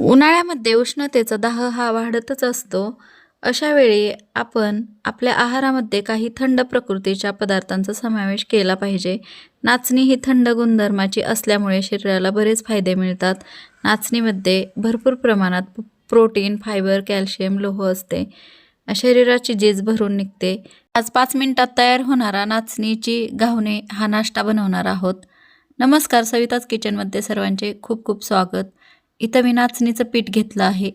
उन्हाळ्यामध्ये उष्णतेचा दाह हा वाढतच असतो. अशा वेळी आपण आपल्या आहारामध्ये काही थंड प्रकृतीच्या पदार्थांचा समावेश केला पाहिजे. नाचणी ही थंड गुणधर्माची असल्यामुळे शरीराला बरेच फायदे मिळतात. नाचणीमध्ये भरपूर प्रमाणात प्रोटीन, फायबर, कॅल्शियम, लोह असते. शरीराची झीज भरून निघते. आज 5 मिनिटात तयार होणारा नाचणीची घावणे हा नाश्ता बनवणार आहोत. नमस्कार, सविताज किचनमध्ये सर्वांचे खूप खूप स्वागत. इथं मी नाचणीचं पीठ घेतलं आहे.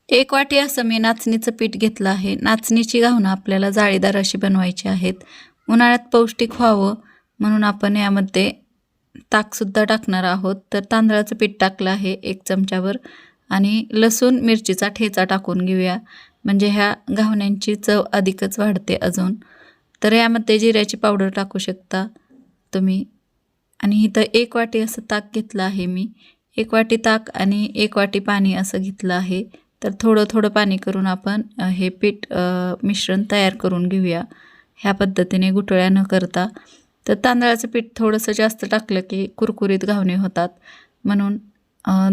1 वाटी असं मी नाचणीचं पीठ घेतलं आहे. नाचणीची घावणं आपल्याला जाळीदार अशी बनवायची आहेत. उन्हाळ्यात पौष्टिक व्हावं म्हणून आपण यामध्ये ताकसुद्धा टाकणार आहोत. तर तांदळाचं पीठ टाकलं आहे 1 चमच्यावर आणि लसूण मिरचीचा ठेचा टाकून घेऊया, म्हणजे ह्या घावण्यांची चव अधिकच वाढते अजून. तर यामध्ये जिऱ्याची पावडर टाकू शकता तुम्ही. आणि इथं 1 वाटी असं ताक घेतलं आहे मी. 1 वाटी ताक आणि 1 वाटी पाणी असं घेतलं आहे. तर थोडं थोडं पाणी करून आपण हे पीठ मिश्रण तयार करून घेऊया, ह्या पद्धतीने गुठळ्या न करता. तर तांदळाचं पीठ थोडंसं जास्त टाकलं की कुरकुरीत घावणे होतात, म्हणून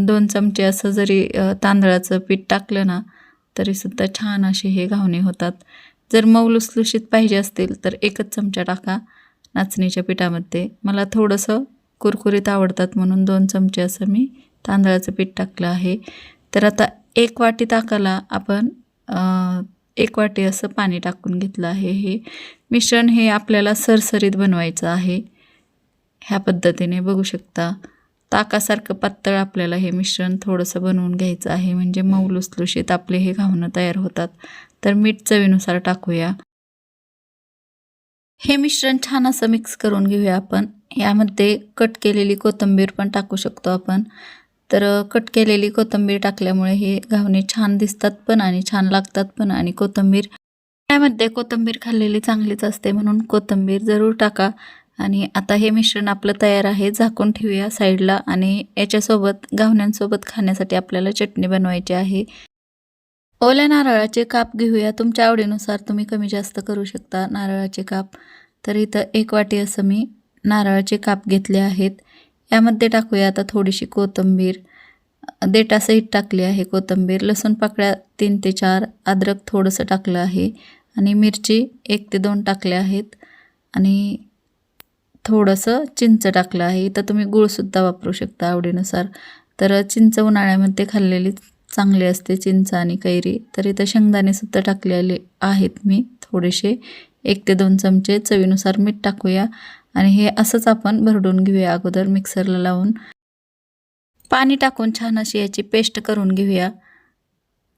2 चमचे असं जरी तांदळाचं पीठ टाकलं ना तरीसुद्धा छान असे हे घावणे होतात. जर मऊ लुसलुशीत पाहिजे असतील तर 1च चमचा टाका नाचणीच्या पिठामध्ये. मला थोडंसं कुरकुरीत आवडतात म्हणून 2 चमचे असं मी तांदळाचं पीठ टाकलं आहे. तर आता 1 वाटी ताकाला आपण 1 वाटी असं पाणी टाकून घेतलं आहे. हे मिश्रण हे आपल्याला सरसरीत बनवायचं आहे. ह्या पद्धतीने बघू शकता, ताकासारखं पातळ आपल्याला हे मिश्रण थोडंसं बनवून घ्यायचं आहे, म्हणजे मऊ लुसलुशीत आपले हे घावणं तयार होतात. तर मीठ चवीनुसार टाकूया. हे मिश्रण छान असं मिक्स करून घेऊया आपण. यामध्ये कट केलेली कोथिंबीर पण टाकू शकतो आपण. तर कट केलेली कोथिंबीर टाकल्यामुळे हे घावणे छान दिसतात पण आणि छान लागतात पण. आणि कोथिंबीर, यामध्ये कोथिंबीर खाल्लेली चांगलीच असते म्हणून कोथिंबीर जरूर टाका. आणि आता हे मिश्रण आपलं तयार आहे. झाकून ठेवूया साईडला. आणि याच्यासोबत घावण्यांसोबत खाण्यासाठी आपल्याला चटणी बनवायची आहे. ओल्या नारळाचे काप घेऊया. तुमच्या आवडीनुसार तुम्ही कमी जास्त करू शकता नारळाचे काप. तर इथं 1 वाटी असं मी नारळाचे काप घेतले आहेत. यामध्ये टाकूया आता थोडीशी कोथिंबीर, देठासहित टाकली आहे कोथिंबीर. लसूण पाकळ्या 3 ते 4, अद्रक थोडंसं टाकलं आहे आणि मिरची 1 ते 2 टाकल्या आहेत. आणि थोडंसं चिंच टाकलं आहे. इथं तुम्ही गूळसुद्धा वापरू शकता आवडीनुसार. तर चिंच उन्हाळ्यामध्ये खाल्लेली चांगली असते, चिंच आणि कैरी. तर इथं शेंगदाणेसुद्धा टाकलेले आहेत मी थोडेसे, 1 ते 2 चमचे. चवीनुसार मीठ टाकूया आणि हे असंच आपण भरडून घेऊया अगोदर मिक्सरला लावून. पाणी टाकून छान अशी याची पेस्ट करून घेऊया.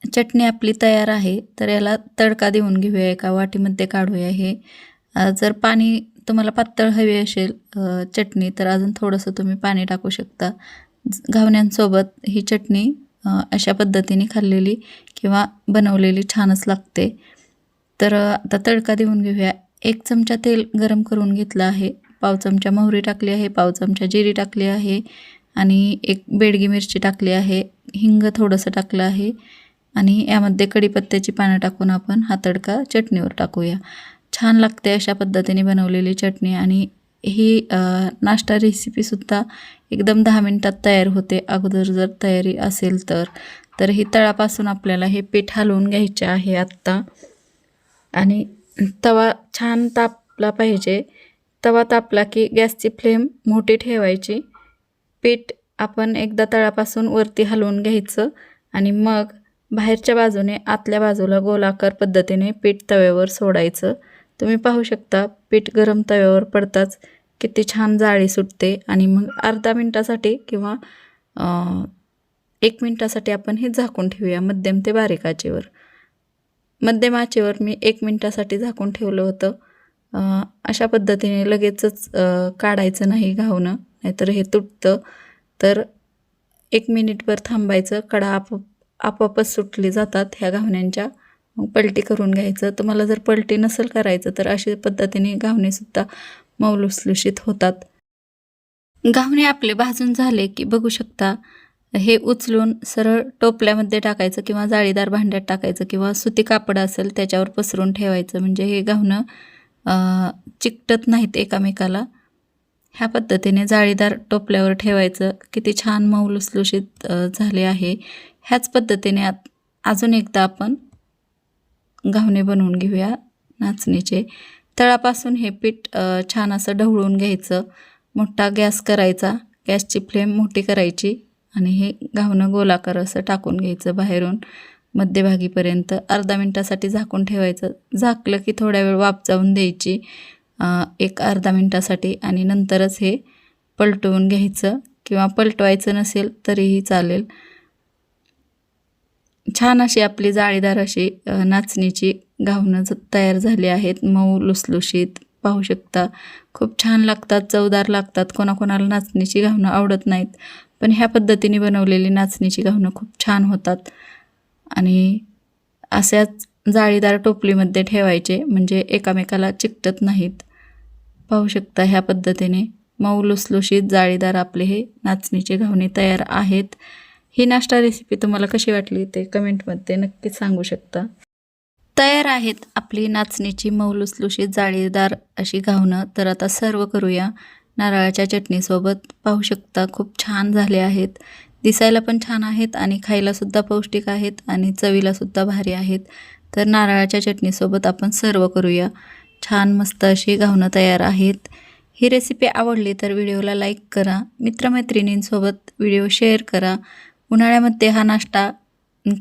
चटणी आपली तयार आहे. तर याला तडका देऊन घेऊया, एका वाटीमध्ये काढूया हे. जर पाणी तुम्हाला पातळ हवी असेल चटणी, तर अजून थोडंसं तुम्ही पाणी टाकू शकता. घावण्यांसोबत ही चटणी अशा पद्धतीने खाल्लेली किंवा बनवलेली छानच लागते. तर आता तडका देऊन घेऊया. 1 चमचा तेल गरम करून घेतलं आहे. पाव चमचा मोहरी टाकली आहे, पाव चमचा जिरी टाकली आहे आणि 1 बेडगी मिरची टाकली आहे. हिंग थोडंसं टाकलं आहे आणि यामध्ये कढीपत्त्याची पानं टाकून आपण हा तडका चटणीवर टाकूया. छान लागते अशा पद्धतीने बनवलेली चटणी. आणि ही नाश्ता रेसिपीसुद्धा एकदम 10 मिनिटात तयार होते, अगोदर जर तयारी असेल तर. तर ही तळापासून आपल्याला हे पीठ हलवून घ्यायचे आहे आत्ता. आणि तवा छान तापला पाहिजे. तवा तापला की गॅसची फ्लेम मोठी ठेवायची. पीठ आपण एकदा तळापासून वरती हलवून घ्यायचं आणि मग बाहेरच्या बाजूने आतल्या बाजूला गोलाकार पद्धतीने पीठ तव्यावर सोडायचं. तुम्ही पाहू शकता पीठ गरम तव्यावर पडताच किती छान जाळी सुटते. आणि मग अर्धा मिनटासाठी किंवा 1 मिनटासाठी आपण हे झाकून ठेवूया मध्यम ते बारीक आचेवर. मध्यम आचेवर मी 1 मिनटासाठी झाकून ठेवलं होतं. अशा पद्धतीने लगेचच काढायचं नाही घावणं, नाहीतर हे तुटतं. तर 1 मिनिटभर थांबायचं. कडा आपोआपच सुटली जातात ह्या घावण्यांच्या. मग पलटी करून घ्यायचं. तुम्हाला जर पलटी नसेल करायचं तर अशा पद्धतीने घावणेसुद्धा मऊ लुसलुशीत होतात. घावणे आपले भाजून झाले की बघू शकता, हे उचलून सरळ टोपल्यामध्ये टाकायचं किंवा जाळीदार भांड्यात टाकायचं किंवा सुती कापड असेल त्याच्यावर पसरून ठेवायचं, म्हणजे हे घावणं चिकटत नाहीत एकमेकाला. ह्या पद्धतीने जाळीदार टोपल्यावर ठेवायचं. किती छान मऊ लुसलुशीत झाले आहे. ह्याच पद्धतीने अजून एकदा आपण घावणे बनवून घेऊया नाचणीचे. तळापासून हे पीठ छान असं ढवळून घ्यायचं. मोठा गॅस करायचा, गॅसची फ्लेम मोठी करायची आणि हे घावणं गोलाकार असं टाकून घ्यायचं बाहेरून मध्यभागीपर्यंत. अर्धा मिनटासाठी झाकून ठेवायचं. झाकलं की थोड्या वेळ वाफ जाऊन द्यायची एक अर्धा मिनटासाठी आणि नंतरच हे पलटवून घ्यायचं किंवा पलटवायचं नसेल तरीही चालेल. छान अशी आपली जाळीदार अशी नाचणीची घावणं तयार झाली आहेत. मऊ लुसलुशीत पाहू शकता. खूप छान लागतात, चवदार लागतात. कोणाकोणाला नाचणीची घावणं आवडत नाहीत, पण ह्या पद्धतीने बनवलेली नाचणीची घावणं खूप छान होतात. आणि अशाच जाळीदार टोपलीमध्ये ठेवायचे म्हणजे एकामेकाला चिकटत नाहीत. पाहू शकता ह्या पद्धतीने मऊ लुसलुशीत जाळीदार आपले हे नाचणीचे घावणे तयार आहेत. ही नाश्ता रेसिपी तुम्हाला कशी वाटली ते कमेंटमध्ये नक्कीच सांगू शकता. तयार आहेत आपली नाचणीची मऊ लुसलुशीत जाळीदार अशी घावणं. तर आता सर्व करूया नारळाच्या चटणीसोबत. पाहू शकता खूप छान झाले आहेत. दिसायला पण छान आहेत आणि खायलासुद्धा पौष्टिक आहेत आणि चवीलासुद्धा भारी आहेत. तर नारळाच्या चटणीसोबत आपण सर्व करूया. छान मस्त अशी घावणं तयार आहेत. ही रेसिपी आवडली तर व्हिडिओला लाईक करा. मित्रमैत्रिणींसोबत व्हिडिओ शेअर करा. उन्हाळ्यामध्ये हा नाश्ता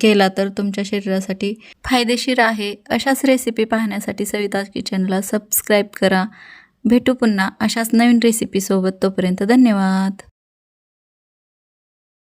केला तर तुमच्या शरीरासाठी फायदेशीर आहे. अशाच रेसिपी पाहण्यासाठी सविता किचनला सबस्क्राईब करा. भेटू पुन्हा अशाच नवीन रेसिपीसोबत. तोपर्यंत धन्यवाद.